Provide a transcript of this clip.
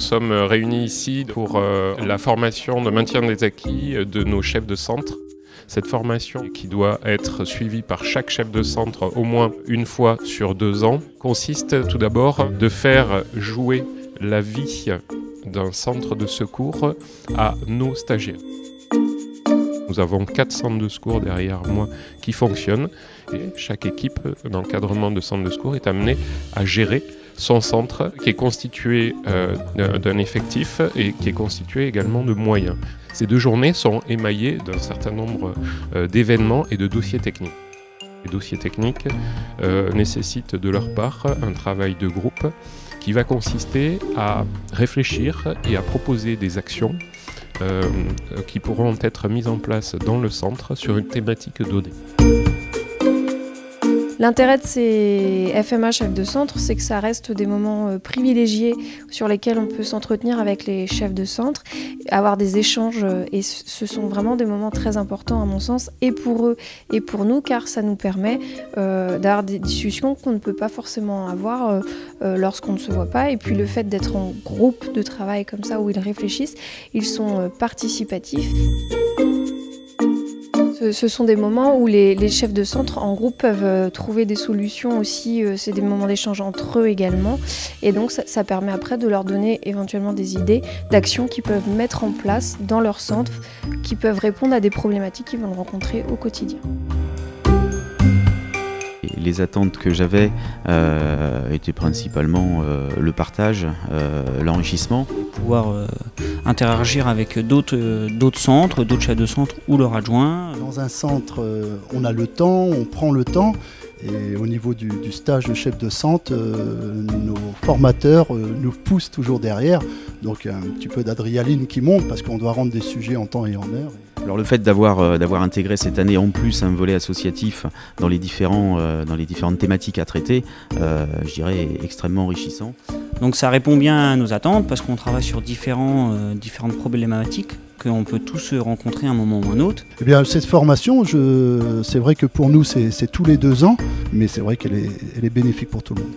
sommes réunis ici pour la formation de maintien des acquis de nos chefs de centre. Cette formation, qui doit être suivie par chaque chef de centre au moins une fois sur 2 ans, consiste tout d'abord de faire jouer la vie d'un centre de secours à nos stagiaires. Nous avons 4 centres de secours derrière moi qui fonctionnent et chaque équipe d'encadrement de centre de secours est amenée à gérer son centre qui est constitué d'un effectif et qui est constitué également de moyens. Ces 2 journées sont émaillées d'un certain nombre d'événements et de dossiers techniques. Les dossiers techniques nécessitent de leur part un travail de groupe qui va consister à réfléchir et à proposer des actions qui pourront être mises en place dans le centre sur une thématique donnée. L'intérêt de ces FMA chefs de centre, c'est que ça reste des moments privilégiés sur lesquels on peut s'entretenir avec les chefs de centre, avoir des échanges, et ce sont vraiment des moments très importants à mon sens, et pour eux et pour nous, car ça nous permet d'avoir des discussions qu'on ne peut pas forcément avoir lorsqu'on ne se voit pas. Et puis le fait d'être en groupe de travail comme ça, où ils réfléchissent, ils sont participatifs. Ce sont des moments où les chefs de centre en groupe peuvent trouver des solutions aussi, c'est des moments d'échange entre eux également, et donc ça permet après de leur donner éventuellement des idées d'actions qu'ils peuvent mettre en place dans leur centre, qui peuvent répondre à des problématiques qu'ils vont rencontrer au quotidien. Les attentes que j'avais étaient principalement le partage, l'enrichissement. Pouvoir interagir avec d'autres centres, d'autres chefs de centre ou leurs adjoints. Dans un centre, on a le temps, on prend le temps. Et au niveau du stage de chef de centre, nos formateurs nous poussent toujours derrière. Donc un petit peu d'adrénaline qui monte parce qu'on doit rendre des sujets en temps et en heure. Alors le fait d'avoir intégré cette année en plus un volet associatif dans les différentes thématiques à traiter, je dirais est extrêmement enrichissant. Donc ça répond bien à nos attentes parce qu'on travaille sur différentes problématiques qu'on peut tous rencontrer à un moment ou un autre. Eh bien, cette formation, c'est vrai que pour nous c'est tous les 2 ans, mais c'est vrai qu'elle est bénéfique pour tout le monde.